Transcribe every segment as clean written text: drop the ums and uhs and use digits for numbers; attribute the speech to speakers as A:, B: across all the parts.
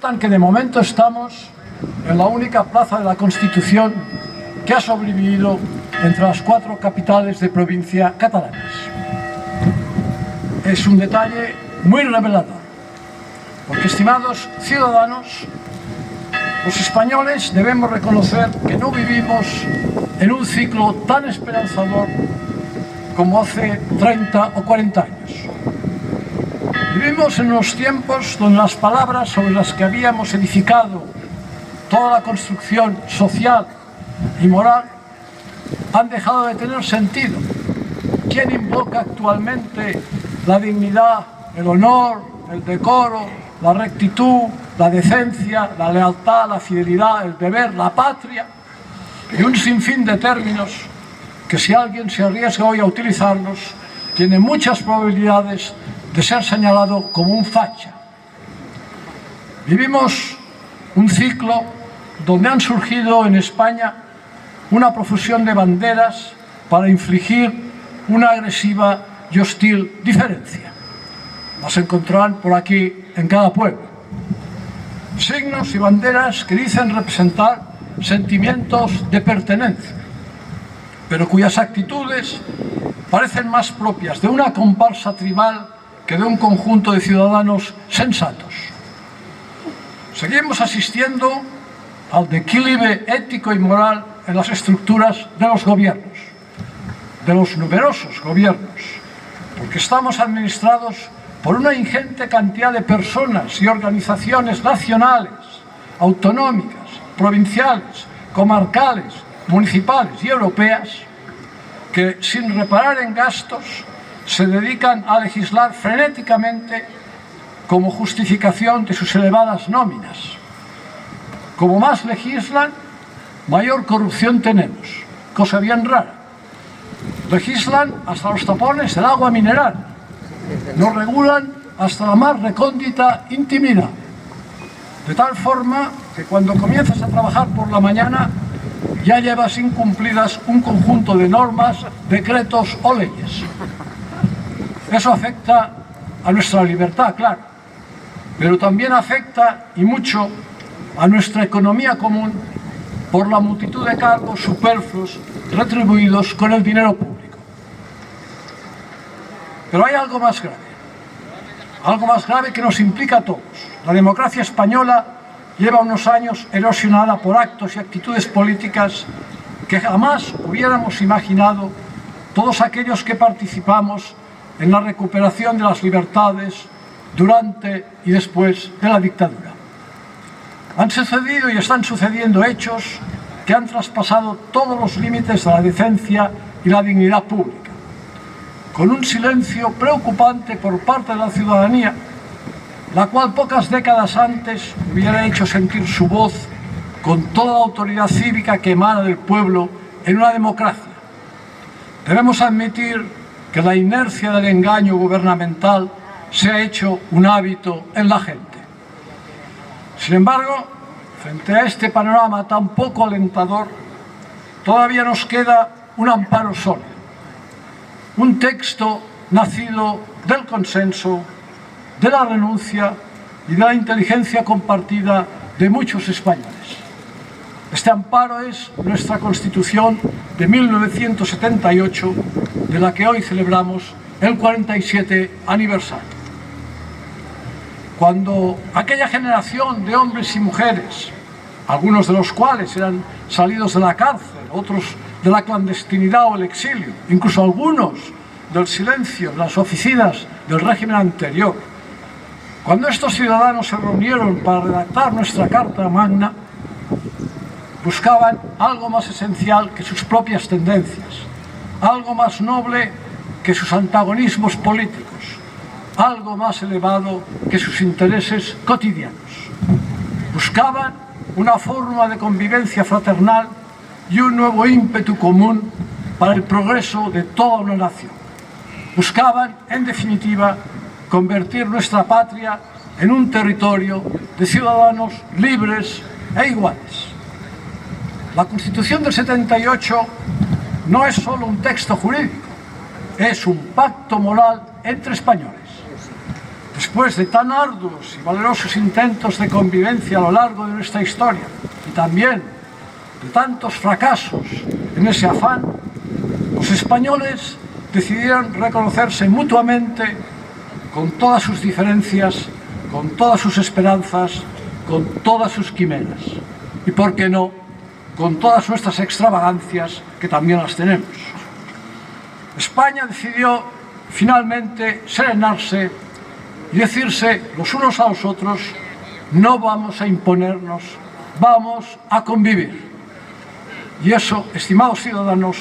A: Que de momento estamos en la única plaza de la Constitución que ha sobrevivido entre las 4 capitales de provincia catalanas. Es un detalle muy revelador, porque, estimados ciudadanos, los españoles debemos reconocer que no vivimos en un ciclo tan esperanzador como hace 30 o 40 años. Vivimos en unos tiempos donde las palabras sobre las que habíamos edificado toda la construcción social y moral han dejado de tener sentido. ¿Quién invoca actualmente la dignidad, el honor, el decoro, la rectitud, la decencia, la lealtad, la fidelidad, el deber, la patria y un sinfín de términos que, si alguien se arriesga hoy a utilizarlos, tiene muchas probabilidades de ser señalado como un facha? Vivimos un ciclo donde han surgido en España una profusión de banderas para infligir una agresiva y hostil diferencia. Las encontrarán por aquí en cada pueblo. Signos y banderas que dicen representar sentimientos de pertenencia, pero cuyas actitudes parecen más propias de una comparsa tribal que de un conjunto de ciudadanos sensatos. Seguimos asistiendo al declive ético y moral en las estructuras de los gobiernos, de los numerosos gobiernos, porque estamos administrados por una ingente cantidad de personas y organizaciones nacionales, autonómicas, provinciales, comarcales, municipales y europeas que, sin reparar en gastos, se dedican a legislar frenéticamente como justificación de sus elevadas nóminas. Como más legislan, mayor corrupción tenemos, cosa bien rara. Legislan hasta los tapones del agua mineral, nos regulan hasta la más recóndita intimidad, de tal forma que cuando comienzas a trabajar por la mañana ya llevas incumplidas un conjunto de normas, decretos o leyes. Eso afecta a nuestra libertad, claro, pero también afecta, y mucho, a nuestra economía común por la multitud de cargos superfluos retribuidos con el dinero público. Pero hay algo más grave que nos implica a todos. La democracia española lleva unos años erosionada por actos y actitudes políticas que jamás hubiéramos imaginado todos aquellos que participamos en la recuperación de las libertades durante y después de la dictadura. Han sucedido y están sucediendo hechos que han traspasado todos los límites de la decencia y la dignidad pública, con un silencio preocupante por parte de la ciudadanía, la cual pocas décadas antes hubiera hecho sentir su voz con toda la autoridad cívica que emana del pueblo en una democracia. Debemos admitir que la inercia del engaño gubernamental se ha hecho un hábito en la gente. Sin embargo, frente a este panorama tan poco alentador, todavía nos queda un amparo sólido, un texto nacido del consenso, de la renuncia y de la inteligencia compartida de muchos españoles. Este amparo es nuestra Constitución de 1978, de la que hoy celebramos el 47 aniversario. Cuando aquella generación de hombres y mujeres, algunos de los cuales eran salidos de la cárcel, otros de la clandestinidad o el exilio, incluso algunos del silencio en las oficinas del régimen anterior, cuando estos ciudadanos se reunieron para redactar nuestra Carta Magna, buscaban algo más esencial que sus propias tendencias, algo más noble que sus antagonismos políticos, algo más elevado que sus intereses cotidianos. Buscaban una forma de convivencia fraternal y un nuevo ímpetu común para el progreso de toda una nación. Buscaban, en definitiva, convertir nuestra patria en un territorio de ciudadanos libres e iguales. La Constitución del 78 no es solo un texto jurídico, es un pacto moral entre españoles. después de tan arduos y valerosos intentos de convivencia a lo largo de nuestra historia y también de tantos fracasos en ese afán, los españoles decidieron reconocerse mutuamente con todas sus diferencias, con todas sus esperanzas, con todas sus quimeras y, por qué no, con todas nuestras extravagancias, que también las tenemos. España decidió finalmente serenarse y decirse los unos a los otros: no vamos a imponernos, vamos a convivir. Y eso, estimados ciudadanos,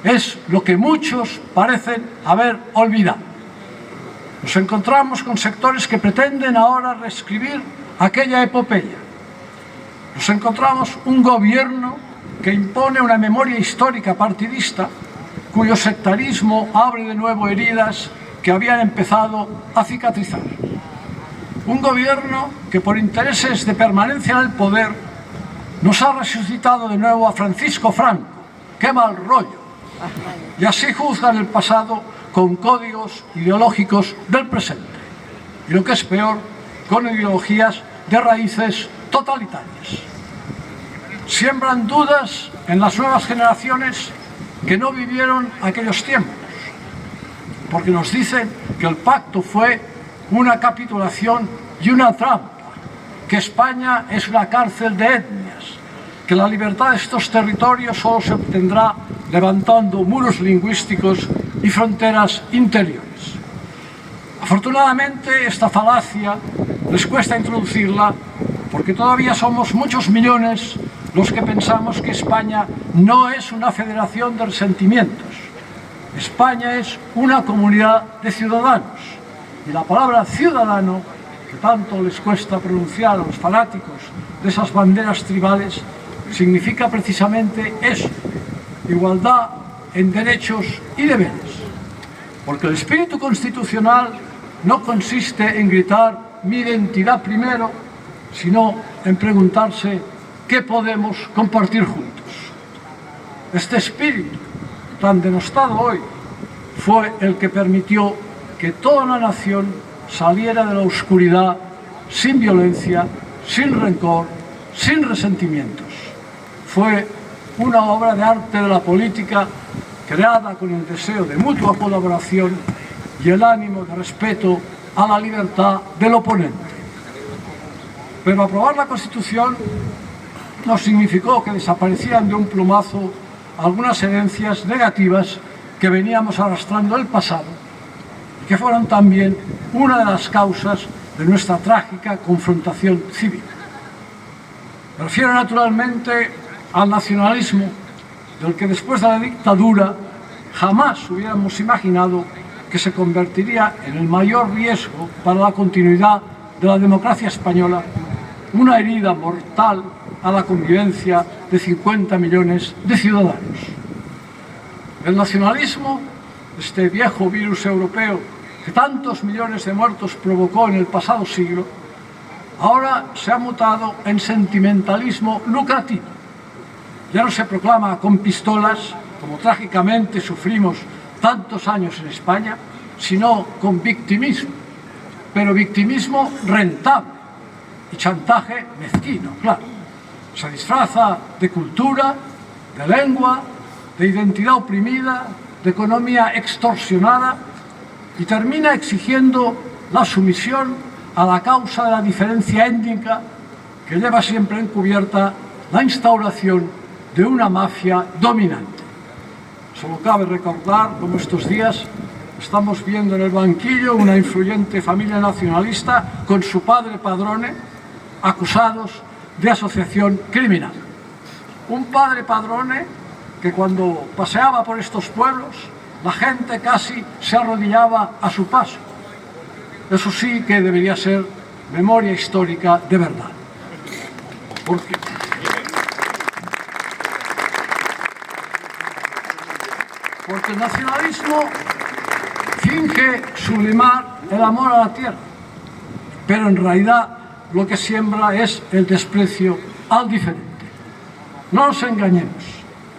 A: es lo que muchos parecen haber olvidado. Nos encontramos con sectores que pretenden ahora reescribir aquella epopeya. Nos encontramos un gobierno que impone una memoria histórica partidista, cuyo sectarismo abre de nuevo heridas que habían empezado a cicatrizar. Un gobierno que, por intereses de permanencia en el poder, nos ha resucitado de nuevo a Francisco Franco. ¡Qué mal rollo! Y así juzgan el pasado con códigos ideológicos del presente. Y lo que es peor, con ideologías de raíces totalitarias. Siembran dudas en las nuevas generaciones que no vivieron aquellos tiempos, porque nos dicen que el pacto fue una capitulación y una trampa, que España es una cárcel de etnias, que la libertad de estos territorios solo se obtendrá levantando muros lingüísticos y fronteras interiores. Afortunadamente, esta falacia les cuesta introducirla, porque todavía somos muchos millones los que pensamos que España no es una federación de resentimientos. España es una comunidad de ciudadanos, y la palabra ciudadano, que tanto les cuesta pronunciar a los fanáticos de esas banderas tribales, significa precisamente eso: igualdad en derechos y deberes. Porque el espíritu constitucional no consiste en gritar mi identidad primero, sino en preguntarse qué podemos compartir juntos. Este espíritu, tan denostado hoy, fue el que permitió que toda una nación saliera de la oscuridad sin violencia, sin rencor, sin resentimientos. Fue una obra de arte de la política creada con el deseo de mutua colaboración y el ánimo de respeto a la libertad del oponente. Pero aprobar la Constitución no significó que desaparecieran de un plumazo algunas herencias negativas que veníamos arrastrando del pasado y que fueron también una de las causas de nuestra trágica confrontación civil. Me refiero naturalmente al nacionalismo, del que después de la dictadura jamás hubiéramos imaginado que se convertiría en el mayor riesgo para la continuidad de la democracia española, una herida mortal a la convivencia de 50 millones de ciudadanos. El nacionalismo, este viejo virus europeo que tantos millones de muertos provocó en el pasado siglo, ahora se ha mutado en sentimentalismo lucrativo. Ya no se proclama con pistolas, como trágicamente sufrimos tantos años en España, sino con victimismo, pero victimismo rentable y chantaje mezquino, claro. Se disfraza de cultura, de lengua, de identidad oprimida, de economía extorsionada, y termina exigiendo la sumisión a la causa de la diferencia étnica, que lleva siempre encubierta la instauración de una mafia dominante. Solo cabe recordar cómo estos días estamos viendo en el banquillo una influyente familia nacionalista con su padre Padrone, acusados de asociación criminal. Un padre Padrone que, cuando paseaba por estos pueblos, la gente casi se arrodillaba a su paso. Eso sí que debería ser memoria histórica de verdad. Porque el nacionalismo finge sublimar el amor a la tierra, pero en realidad lo que siembra es el desprecio al diferente. No nos engañemos,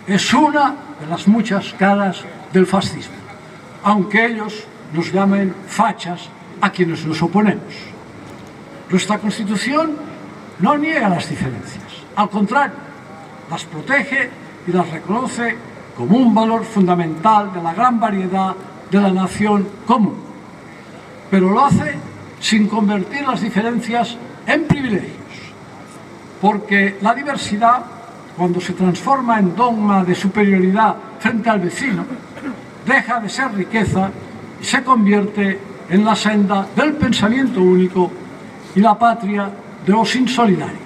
A: es una de las muchas caras del fascismo, aunque ellos nos llamen fachas a quienes nos oponemos. Nuestra Constitución no niega las diferencias, al contrario, las protege y las reconoce como un valor fundamental de la gran variedad de la nación común. Pero lo hace sin convertir las diferencias en privilegios, porque la diversidad, cuando se transforma en dogma de superioridad frente al vecino, deja de ser riqueza y se convierte en la senda del pensamiento único y la patria de los insolidarios.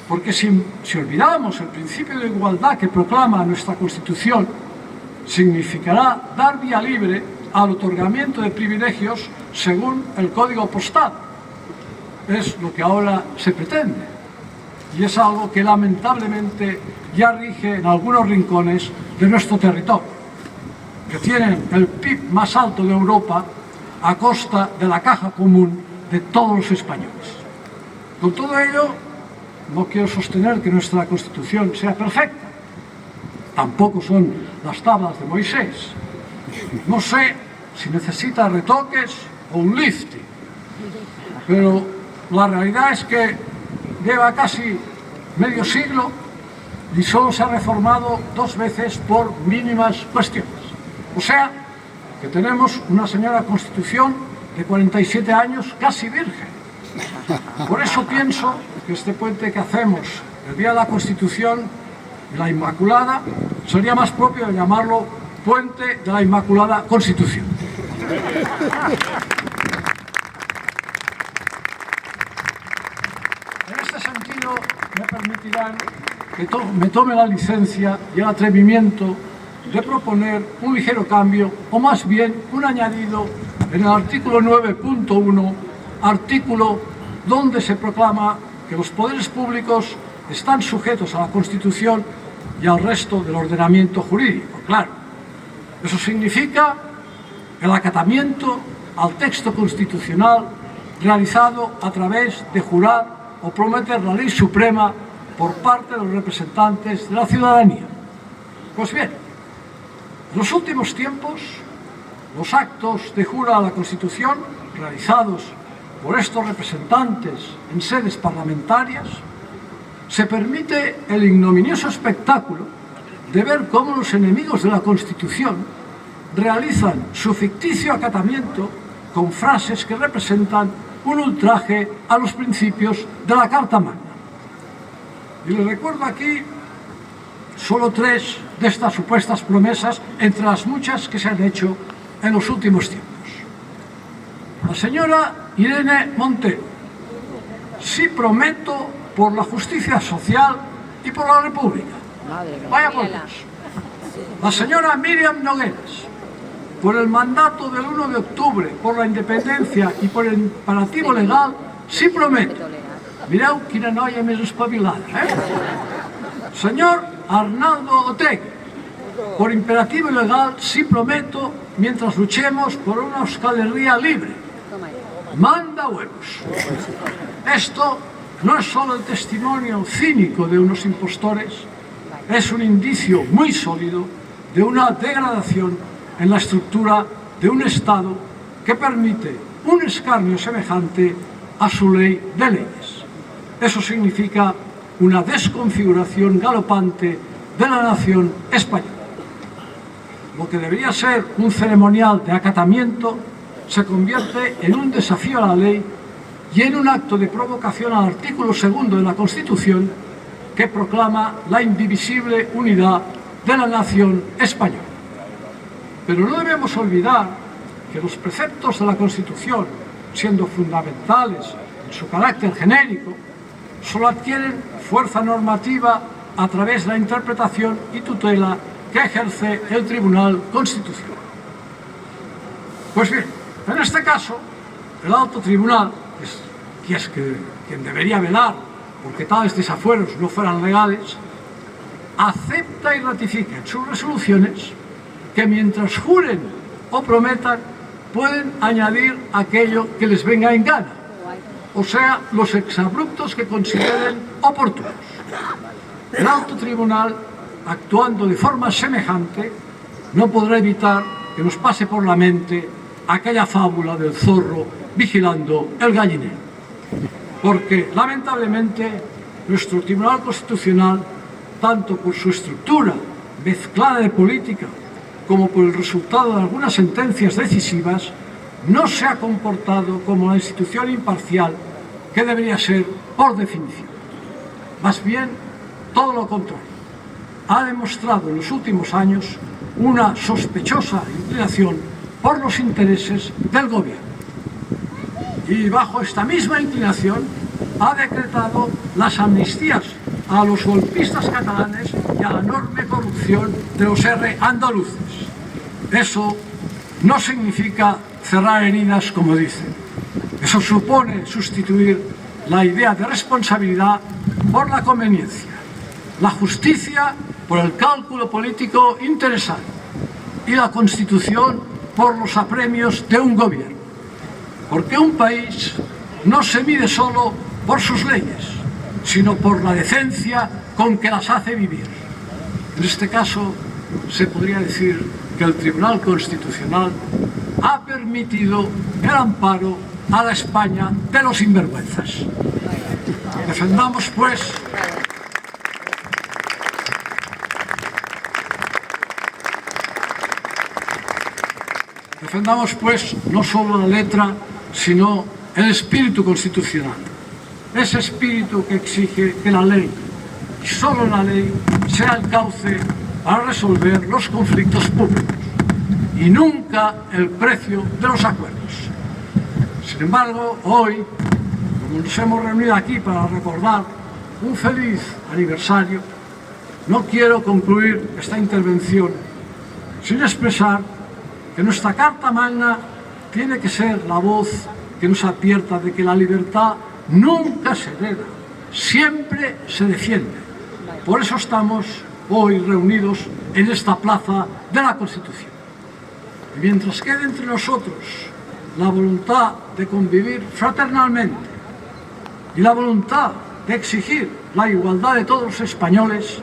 A: Porque si olvidamos el principio de igualdad que proclama nuestra Constitución, significará dar vía libre al otorgamiento de privilegios según el código postal. Es lo que ahora se pretende. Y es algo que lamentablemente ya rige en algunos rincones de nuestro territorio, que tienen el PIB más alto de Europa a costa de la caja común de todos los españoles. Con todo ello, no quiero sostener que nuestra Constitución sea perfecta. Tampoco son las tablas de Moisés. No sé si necesita retoques o un lifting, pero la realidad es que lleva casi medio siglo y solo se ha reformado 2 veces por mínimas cuestiones. O sea, que tenemos una señora Constitución de 47 años casi virgen. Por eso pienso que este puente que hacemos el día de la Constitución de la Inmaculada sería más propio de llamarlo Puente de la Inmaculada Constitución. En este sentido, me permitirán que me tome la licencia y el atrevimiento de proponer un ligero cambio, o más bien un añadido en el artículo 9.1, artículo donde se proclama que los poderes públicos están sujetos a la Constitución y al resto del ordenamiento jurídico. Claro, eso significa el acatamiento al texto constitucional realizado a través de jurar o prometer la ley suprema por parte de los representantes de la ciudadanía. Pues bien, en los últimos tiempos, los actos de jura a la Constitución realizados por estos representantes en sedes parlamentarias, se permite el ignominioso espectáculo de ver cómo los enemigos de la Constitución realizan su ficticio acatamiento con frases que representan un ultraje a los principios de la Carta Magna. Y les recuerdo aquí solo 3 de estas supuestas promesas entre las muchas que se han hecho en los últimos tiempos. La señora Irene Montero: sí prometo por la justicia social y por la República. Vaya por Dios. La señora Míriam Nogueras: por el mandato del 1 de octubre, por la independencia y por el imperativo legal, sí prometo. Mireu quina noia més espavilada, Señor Arnaldo Otegi: por imperativo legal, sí prometo, mientras luchemos por una Euskal Herria libre. Manda huevos. Esto no es solo el testimonio cínico de unos impostores, es un indicio muy sólido de una degradación en la estructura de un Estado que permite un escarnio semejante a su ley de leyes. Eso significa una desconfiguración galopante de la nación española. Lo que debería ser un ceremonial de acatamiento se convierte en un desafío a la ley y en un acto de provocación al artículo 2 de la Constitución, que proclama la indivisible unidad de la nación española. Pero no debemos olvidar que los preceptos de la Constitución, siendo fundamentales en su carácter genérico, solo adquieren fuerza normativa a través de la interpretación y tutela que ejerce el Tribunal Constitucional. Pues bien, en este caso, el alto tribunal, que es quien debería velar porque tales desafueros no fueran legales, acepta y ratifica en sus resoluciones que mientras juren o prometan pueden añadir aquello que les venga en gana, o sea, los exabruptos que consideren oportunos. El alto tribunal, actuando de forma semejante, no podrá evitar que nos pase por la mente aquella fábula del zorro vigilando el gallinero. Porque, lamentablemente, nuestro Tribunal Constitucional, tanto por su estructura mezclada de política como por el resultado de algunas sentencias decisivas, no se ha comportado como la institución imparcial que debería ser por definición. Más bien, todo lo contrario. Ha demostrado en los últimos años una sospechosa inclinación por los intereses del gobierno. Y bajo esta misma inclinación ha decretado las amnistías a los golpistas catalanes y a la enorme corrupción de los R andaluces. Eso no significa cerrar heridas, como dicen. Eso supone sustituir la idea de responsabilidad por la conveniencia, la justicia por el cálculo político interesado y la Constitución por los apremios de un gobierno. Porque un país no se mide solo por sus leyes, sino por la decencia con que las hace vivir. En este caso, se podría decir que el Tribunal Constitucional ha permitido el amparo a la España de los sinvergüenzas. Defendamos, pues, no solo la letra, sino el espíritu constitucional. Ese espíritu que exige que la ley, y solo la ley, sea el cauce para resolver los conflictos públicos y nunca el precio de los acuerdos. Sin embargo, hoy, como nos hemos reunido aquí para recordar un feliz aniversario, no quiero concluir esta intervención sin expresar que nuestra Carta Magna tiene que ser la voz que nos advierta de que la libertad nunca se hereda, siempre se defiende. Por eso estamos hoy reunidos en esta plaza de la Constitución. Y mientras quede entre nosotros la voluntad de convivir fraternalmente y la voluntad de exigir la igualdad de todos los españoles,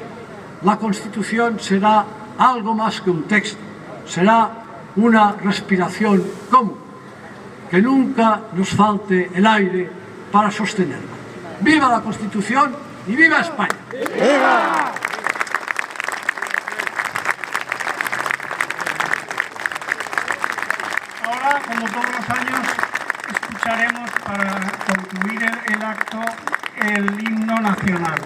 A: la Constitución será algo más que un texto, será una respiración común, que nunca nos falte el aire para sostenerla. ¡Viva la Constitución y viva España! ¡Viva!
B: Ahora, como todos los años, escucharemos para concluir el acto el himno nacional.